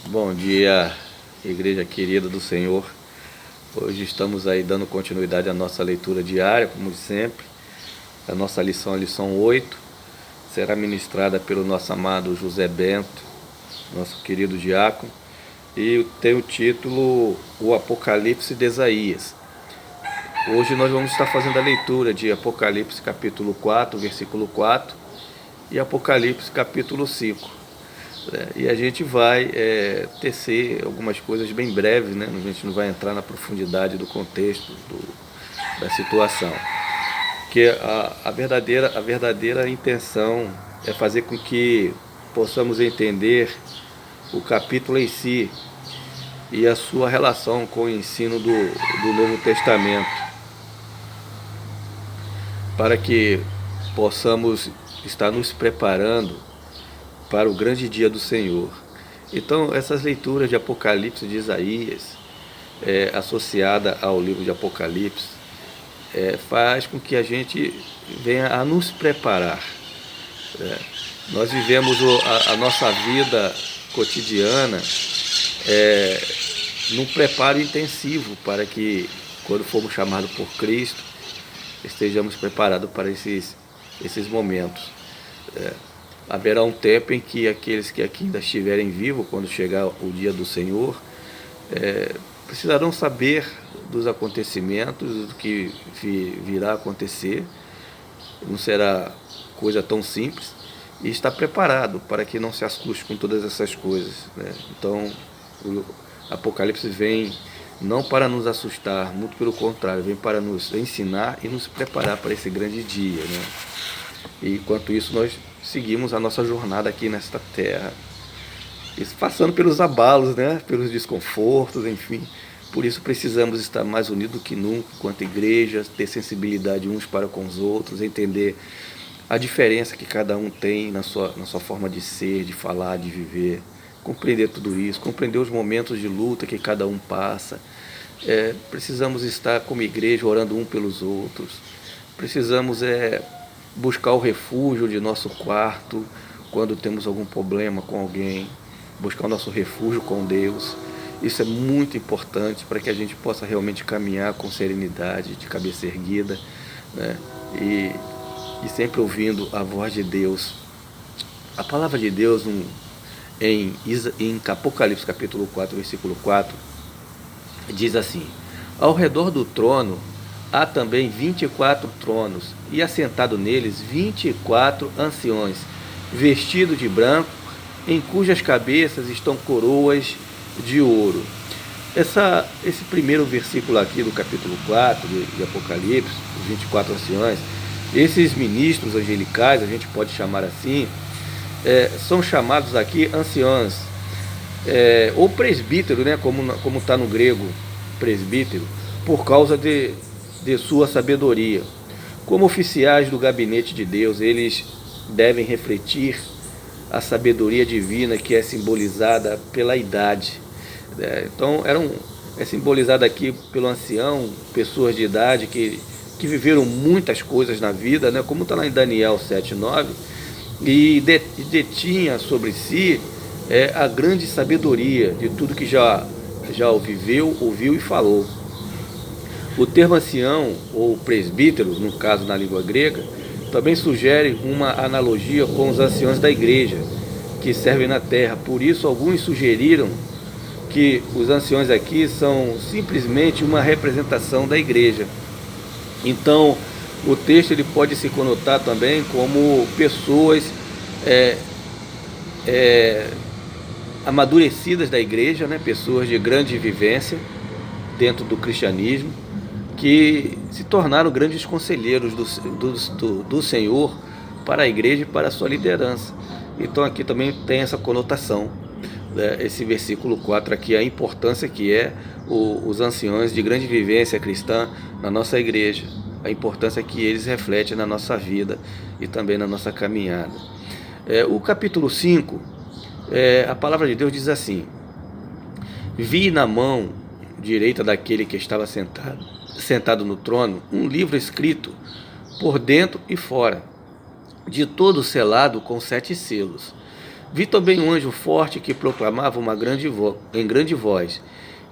Bom dia, igreja querida do Senhor. Hoje estamos aí dando continuidade à nossa leitura diária, como sempre. A nossa lição, a lição 8, será ministrada pelo nosso amado José Bento, nosso querido diácono, e tem o título O Apocalipse de Isaías. Hoje nós vamos estar fazendo a leitura de Apocalipse capítulo 4, versículo 4, e Apocalipse capítulo 5. E a gente vai tecer algumas coisas bem breves, né? A gente não vai entrar na profundidade do contexto da situação. Porque a verdadeira intenção é fazer com que possamos entender o capítulo em si e a sua relação com o ensino do Novo Testamento, para que possamos estar nos preparando para o grande dia do Senhor. Então, essas leituras de Apocalipse de Isaías, associada ao livro de Apocalipse, faz com que a gente venha a nos preparar. Nós vivemos a nossa vida cotidiana num preparo intensivo para que, quando formos chamados por Cristo, estejamos preparados para esses momentos. Haverá um tempo em que aqueles que aqui ainda estiverem vivos, quando chegar o dia do Senhor, precisarão saber dos acontecimentos, do que virá a acontecer. Não será coisa tão simples, e estar preparado para que não se assuste com todas essas coisas, né? Então, o Apocalipse vem não para nos assustar, muito pelo contrário, vem para nos ensinar e nos preparar para esse grande dia, né? E enquanto isso, nós seguimos a nossa jornada aqui nesta terra, passando pelos abalos, né? Pelos desconfortos, enfim. Por isso precisamos estar mais unidos que nunca, enquanto igreja, ter sensibilidade uns para com os outros, entender a diferença que cada um tem na sua forma de ser, de falar, de viver, compreender tudo isso, compreender os momentos de luta que cada um passa. Precisamos estar como igreja orando um pelos outros, precisamos buscar o refúgio de nosso quarto quando temos algum problema com alguém, buscar o nosso refúgio com Deus. Isso é muito importante para que a gente possa realmente caminhar com serenidade, de cabeça erguida, né? E sempre ouvindo a voz de Deus. A palavra de Deus em Apocalipse capítulo 4, versículo 4, diz assim: ao redor do trono há também 24 tronos, e assentado neles 24 anciões, vestidos de branco, em cujas cabeças estão coroas de ouro. Esse primeiro versículo aqui do capítulo 4 de Apocalipse, os 24 anciões, esses ministros angelicais, a gente pode chamar assim, são chamados aqui anciãos, ou presbítero, né, como está no grego, presbítero, por causa de sua sabedoria. Como oficiais do gabinete de Deus, eles devem refletir a sabedoria divina que é simbolizada pela idade. Então, é simbolizada aqui pelo ancião, pessoas de idade que viveram muitas coisas na vida, né? Como está lá em Daniel 7:9, e detinha sobre si a grande sabedoria de tudo que já viveu, ouviu e falou. O termo ancião, ou presbítero, no caso na língua grega, também sugere uma analogia com os anciões da igreja, que servem na terra. Por isso, alguns sugeriram que os anciões aqui são simplesmente uma representação da igreja. Então, o texto ele pode se conotar também como pessoas amadurecidas da igreja, né? Pessoas de grande vivência dentro do cristianismo, que se tornaram grandes conselheiros do Senhor para a igreja e para a sua liderança. Então aqui também tem essa conotação, né? Esse versículo 4 aqui, a importância que os anciões de grande vivência cristã na nossa igreja, a importância que eles refletem na nossa vida e também na nossa caminhada. O capítulo 5, a palavra de Deus diz assim: vi na mão direita daquele que estava sentado no trono um livro escrito por dentro e fora, de todo selado com 7 selos. Vi também um anjo forte que proclamava em grande voz: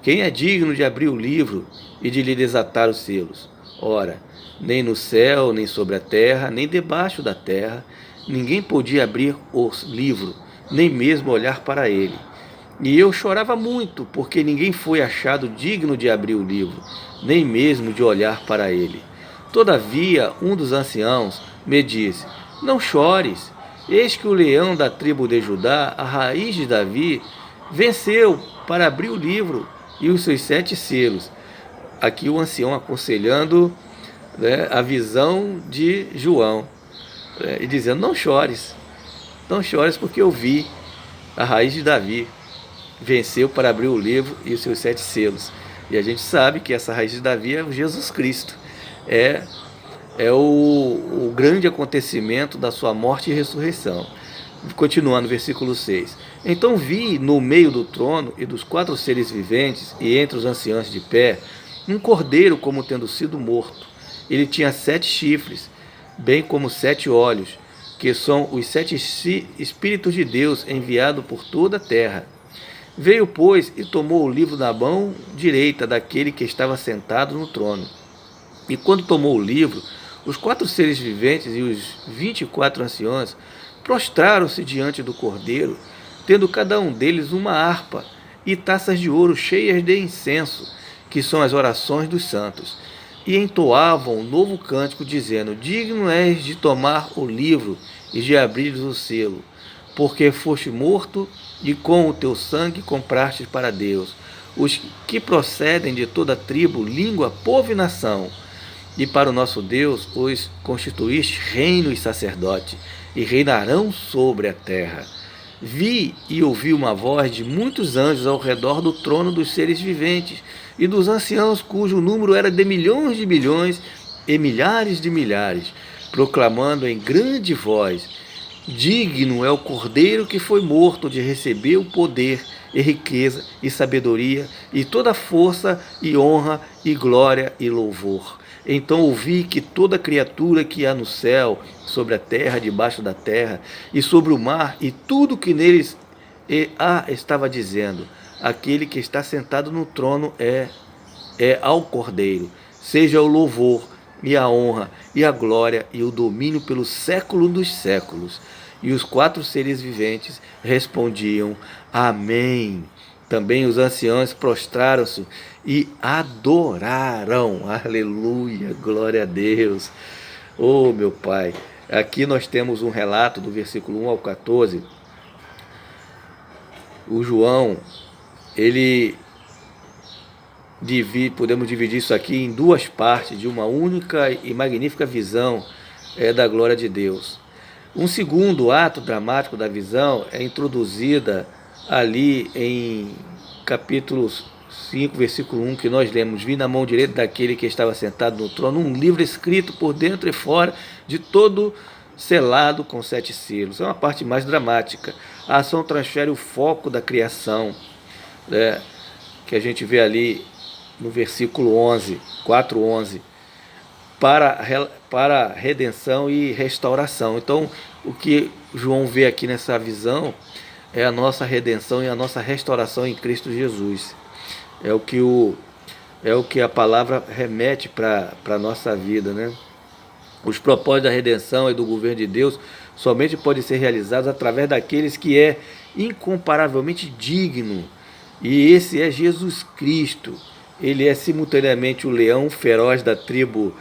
quem é digno de abrir o livro e de lhe desatar os selos? Ora, nem no céu, nem sobre a terra, nem debaixo da terra, ninguém podia abrir o livro, nem mesmo olhar para ele. E eu chorava muito, porque ninguém foi achado digno de abrir o livro, nem mesmo de olhar para ele. Todavia, um dos anciãos me disse: não chores, eis que o leão da tribo de Judá, a raiz de Davi, venceu para abrir o livro e os seus 7 selos. Aqui o ancião aconselhando, né, a visão de João, e dizendo: não chores, porque eu vi a raiz de Davi, venceu para abrir o livro e os seus 7 selos. E a gente sabe que essa raiz de Davi é Jesus Cristo, é o grande acontecimento da sua morte e ressurreição. Continuando, versículo 6. Então vi no meio do trono e dos 4 seres viventes e entre os anciãos de pé, um cordeiro como tendo sido morto. Ele tinha 7 chifres, bem como 7 olhos, que são os 7 Espíritos de Deus enviados por toda a terra. Veio, pois, e tomou o livro na mão direita daquele que estava sentado no trono. E quando tomou o livro, os 4 seres viventes e os 24 anciãos prostraram-se diante do cordeiro, tendo cada um deles uma harpa e taças de ouro cheias de incenso, que são as orações dos santos. E entoavam um novo cântico, dizendo: digno és de tomar o livro e de abrir o selo, porque foste morto e com o teu sangue compraste para Deus os que procedem de toda tribo, língua, povo e nação. E para o nosso Deus os constituíste reino e sacerdote, e reinarão sobre a terra. Vi e ouvi uma voz de muitos anjos ao redor do trono dos seres viventes, e dos anciãos, cujo número era de milhões de milhões e milhares de milhares, proclamando em grande voz: digno é o cordeiro que foi morto de receber o poder e riqueza e sabedoria e toda força e honra e glória e louvor. Então ouvi que toda criatura que há no céu, sobre a terra, debaixo da terra, e sobre o mar, e tudo que neles há, estava dizendo: aquele que está sentado no trono é ao Cordeiro, seja o louvor e a honra e a glória e o domínio pelo século dos séculos. E os 4 seres viventes respondiam: amém. Também os anciãos prostraram-se e adoraram. Aleluia, glória a Deus. Oh, meu Pai. Aqui nós temos um relato do versículo 1 ao 14. O João, podemos dividir isso aqui em 2 partes, de uma única e magnífica visão da glória de Deus. Um segundo ato dramático da visão é introduzida ali em capítulo 5, versículo 1, que nós lemos: vi na mão direita daquele que estava sentado no trono um livro escrito por dentro e fora, de todo selado com 7 selos. É uma parte mais dramática. A ação transfere o foco da criação, né, que a gente vê ali no versículo 11, 4:11, para redenção e restauração. Então, o que João vê aqui nessa visão é a nossa redenção e a nossa restauração em Cristo Jesus. É o que a palavra remete para a nossa vida, né? Os propósitos da redenção e do governo de Deus somente podem ser realizados através daqueles que é incomparavelmente digno. E esse é Jesus Cristo. Ele é simultaneamente o leão feroz da tribo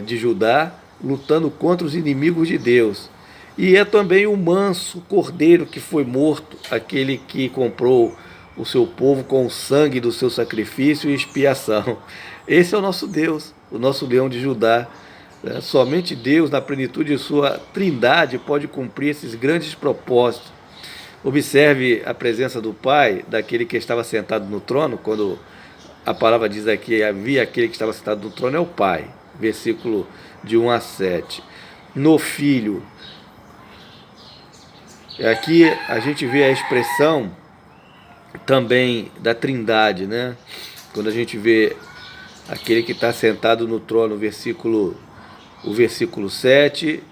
de Judá, lutando contra os inimigos de Deus. E é também o manso cordeiro que foi morto, aquele que comprou o seu povo com o sangue do seu sacrifício e expiação. Esse é o nosso Deus, o nosso leão de Judá. Somente Deus, na plenitude de sua trindade, pode cumprir esses grandes propósitos. Observe a presença do Pai, daquele que estava sentado no trono. Quando a palavra diz aqui: havia aquele que estava sentado no trono, é o Pai. Versículo de 1 a 7. No Filho. Aqui a gente vê a expressão também da trindade, né? Quando a gente vê aquele que está sentado no trono, o versículo 7,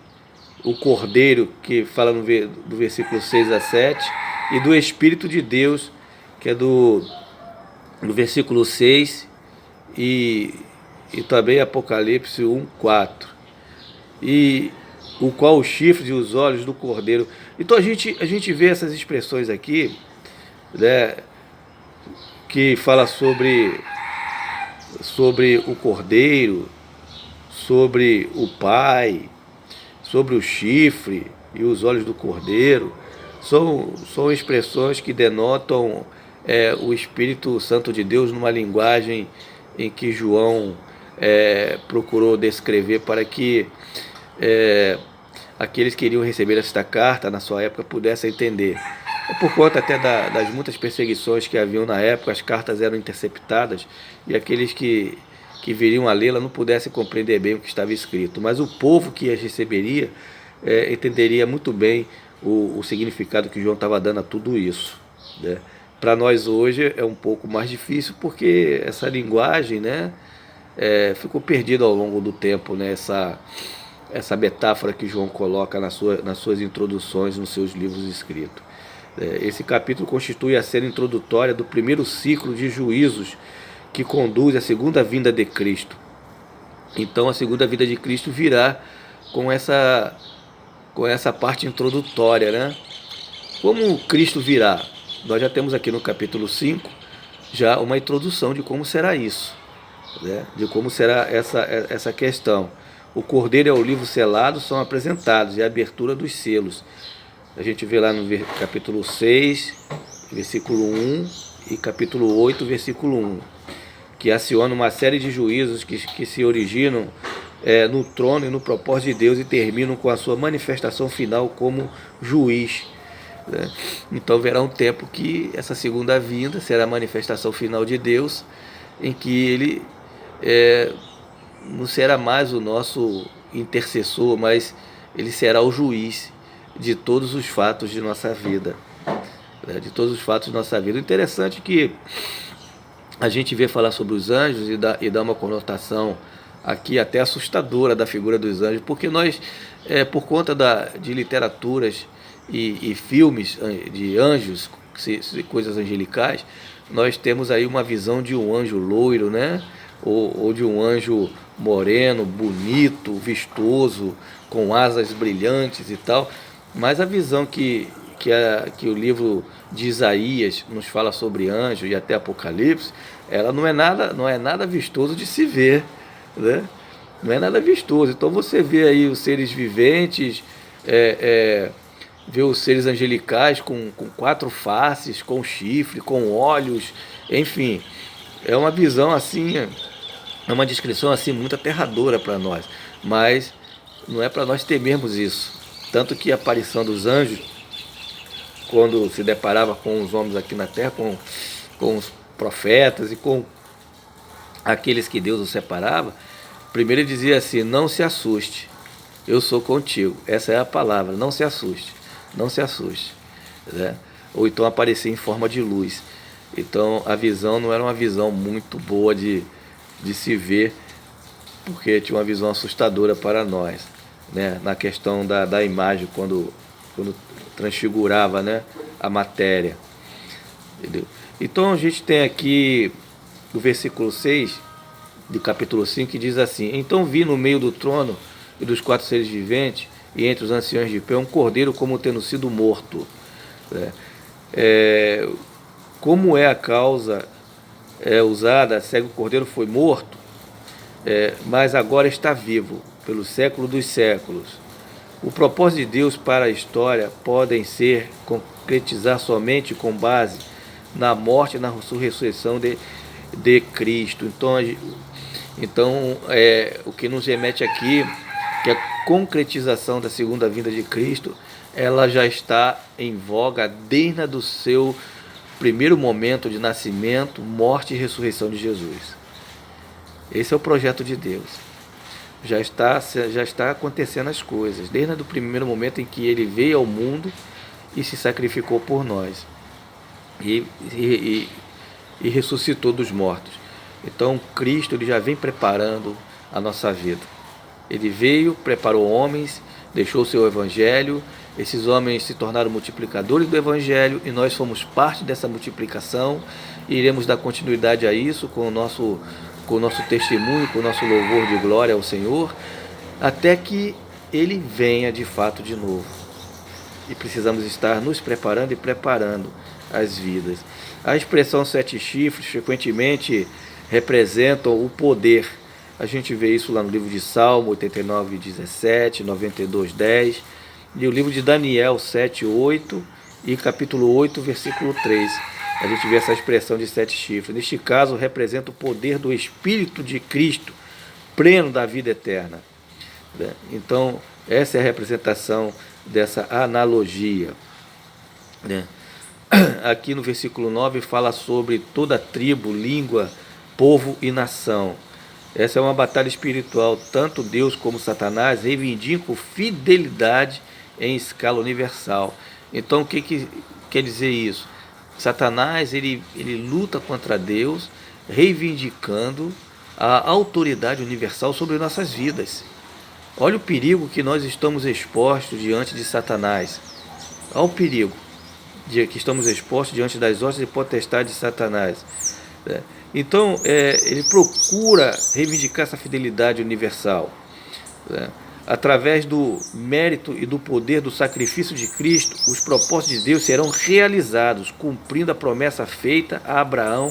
o Cordeiro, que fala do versículo 6 a 7, e do Espírito de Deus, que é do versículo 6 e também Apocalipse 1, 4. E o qual os chifres e os olhos do Cordeiro. Então a gente vê essas expressões aqui, né, que fala sobre o Cordeiro, sobre o Pai, sobre o chifre e os olhos do Cordeiro. São expressões que denotam o Espírito Santo de Deus numa linguagem em que João procurou descrever para que aqueles que iriam receber esta carta na sua época pudessem entender. Por conta até das muitas perseguições que haviam na época, as cartas eram interceptadas e aqueles que viriam a lê-la não pudessem compreender bem o que estava escrito. Mas o povo que as receberia entenderia muito bem o significado que João estava dando a tudo isso, né? Para nós hoje é um pouco mais difícil porque essa linguagem, né, ficou perdida ao longo do tempo, né? Essa metáfora que João coloca nas suas introduções, nos seus livros escritos. Esse capítulo constitui a cena introdutória do primeiro ciclo de juízos que conduz à segunda vinda de Cristo. Então a segunda vinda de Cristo virá com essa parte introdutória, né? Como Cristo virá? Nós já temos aqui no capítulo 5 já uma introdução de como será isso, né? De como será essa questão. O Cordeiro e o livro selado são apresentados e a abertura dos selos. A gente vê lá no capítulo 6, versículo 1 e capítulo 8, versículo 1, que aciona uma série de juízos que se originam no trono e no propósito de Deus e terminam com a sua manifestação final como juiz, né? Então verá um tempo que essa segunda vinda será a manifestação final de Deus, em que Ele não será mais o nosso intercessor, mas Ele será o juiz de todos os fatos de nossa vida, né? De todos os fatos de nossa vida. O interessante é que a gente vê falar sobre os anjos e dá uma conotação aqui até assustadora da figura dos anjos, porque nós, por conta de literaturas e filmes de anjos, coisas angelicais, nós temos aí uma visão de um anjo loiro, né? Ou de um anjo moreno, bonito, vistoso, com asas brilhantes e tal. Mas a visão que o livro de Isaías nos fala sobre anjo e até Apocalipse, ela não é nada vistoso de se ver, né? Não é nada vistoso. Então você vê aí os seres viventes, vê os seres angelicais com 4 faces, com chifre, com olhos, enfim, é uma visão assim, é uma descrição assim muito aterradora para nós, mas não é para nós temermos isso. Tanto que a aparição dos anjos, quando se deparava com os homens aqui na terra, com os profetas e com aqueles que Deus os separava, primeiro ele dizia assim: não se assuste, eu sou contigo. Essa é a palavra, não se assuste, não se assuste, né? Ou então aparecer em forma de luz. Então a visão não era uma visão muito boa de se ver, porque tinha uma visão assustadora para nós, né? Na questão da imagem, quando transfigurava, né, a matéria, entendeu? Então a gente tem aqui o versículo 6 do capítulo 5, que diz assim: então vi no meio do trono e dos 4 seres viventes e entre os anciãos de pé um cordeiro como tendo sido morto, né? Como é a causa usada, segue: o cordeiro foi morto, mas agora está vivo pelo século dos séculos. O propósito de Deus para a história podem ser concretizar somente com base na morte e na ressurreição de Cristo. Então o que nos remete aqui, que a concretização da segunda vinda de Cristo, ela já está em voga desde o seu primeiro momento de nascimento, morte e ressurreição de Jesus. Esse é o projeto de Deus. Já está acontecendo as coisas, desde o primeiro momento em que Ele veio ao mundo e se sacrificou por nós e ressuscitou dos mortos. Então Cristo, Ele já vem preparando a nossa vida. Ele veio, preparou homens, deixou o seu evangelho, esses homens se tornaram multiplicadores do evangelho e nós fomos parte dessa multiplicação e iremos dar continuidade a isso com o nosso testemunho, com o nosso louvor de glória ao Senhor, até que Ele venha de fato de novo. E precisamos estar nos preparando e preparando as vidas. A expressão 7 chifres frequentemente representam o poder. A gente vê isso lá no livro de Salmo 89, 17, 92, 10, e o livro de Daniel 7, 8 e capítulo 8, versículo 3. A gente vê essa expressão de 7 chifres. Neste caso, representa o poder do Espírito de Cristo, pleno da vida eterna. Então, essa é a representação dessa analogia. Aqui no versículo 9 fala sobre toda tribo, língua, povo e nação. Essa é uma batalha espiritual. Tanto Deus como Satanás reivindicam fidelidade em escala universal. Então, o que quer dizer isso? Satanás ele luta contra Deus, reivindicando a autoridade universal sobre nossas vidas. Olha o perigo que nós estamos expostos diante de Satanás. Olha o perigo de que estamos expostos diante das hostes e potestades de Satanás. Então, ele procura reivindicar essa fidelidade universal. Através do mérito e do poder do sacrifício de Cristo, os propósitos de Deus serão realizados, cumprindo a promessa feita a Abraão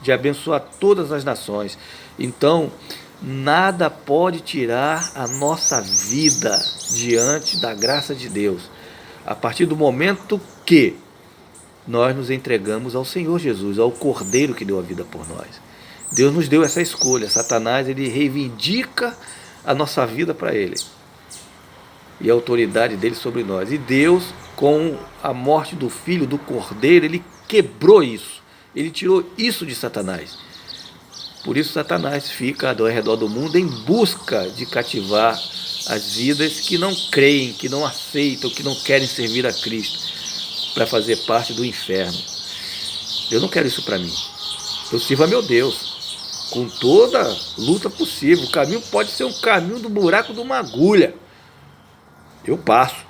de abençoar todas as nações. Então, nada pode tirar a nossa vida diante da graça de Deus, a partir do momento que nós nos entregamos ao Senhor Jesus, ao Cordeiro que deu a vida por nós. Deus nos deu essa escolha. Satanás, ele reivindica a nossa vida para ele e a autoridade dele sobre nós. E Deus, com a morte do Filho, do Cordeiro, ele quebrou isso. Ele tirou isso de Satanás. Por isso Satanás fica ao redor do mundo em busca de cativar as vidas que não creem, que não aceitam, que não querem servir a Cristo, para fazer parte do inferno. Eu não quero isso para mim. Eu sirvo a meu Deus, com toda luta possível. O caminho pode ser um caminho do buraco de uma agulha. Eu passo,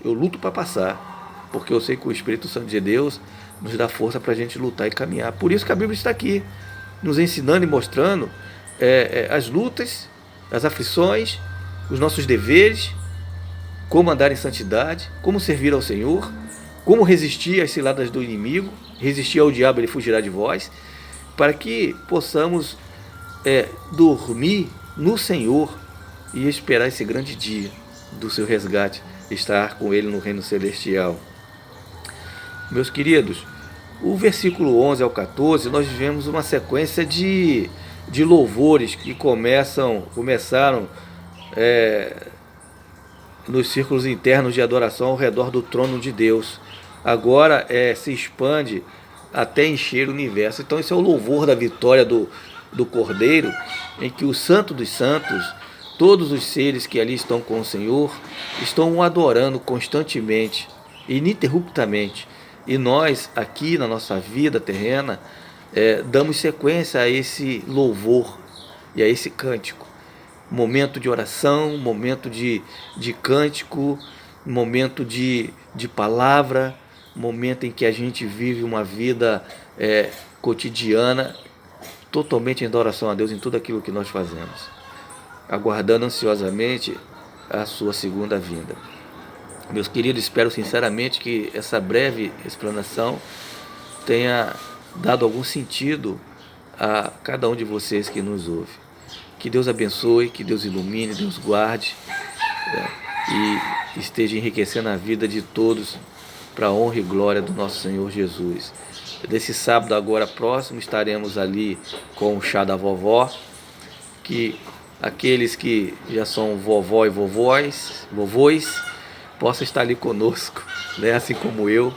eu luto para passar, porque eu sei que o Espírito Santo de Deus nos dá força para a gente lutar e caminhar. Por isso que a Bíblia está aqui, nos ensinando e mostrando as lutas, as aflições, os nossos deveres, como andar em santidade, como servir ao Senhor, como resistir às ciladas do inimigo, resistir ao diabo, ele fugirá de vós, para que possamos dormir no Senhor e esperar esse grande dia do seu resgate, estar com ele no reino celestial. Meus queridos, o versículo 11 ao 14, nós vivemos uma sequência de louvores que começaram nos círculos internos de adoração ao redor do trono de Deus. Agora se expande até encher o universo. Então esse é o louvor da vitória do Cordeiro, em que o Santo dos Santos, todos os seres que ali estão com o Senhor, estão o adorando constantemente, ininterruptamente. E nós, aqui na nossa vida terrena, damos sequência a esse louvor e a esse cântico. Momento de oração, momento de cântico, momento de palavra, momento em que a gente vive uma vida cotidiana, totalmente em adoração a Deus em tudo aquilo que nós fazemos, aguardando ansiosamente a sua segunda vinda. Meus queridos, espero sinceramente que essa breve explanação tenha dado algum sentido a cada um de vocês que nos ouve. Que Deus abençoe, que Deus ilumine, Deus guarde, e esteja enriquecendo a vida de todos para a honra e glória do nosso Senhor Jesus. Desse sábado agora próximo estaremos ali com o chá da vovó, que aqueles que já são vovó e vovôs possam estar ali conosco, assim como eu.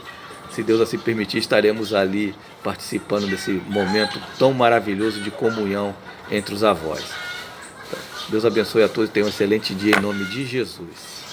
Se Deus assim permitir, estaremos ali participando desse momento tão maravilhoso de comunhão entre os avós. Deus abençoe a todos e tenham um excelente dia em nome de Jesus.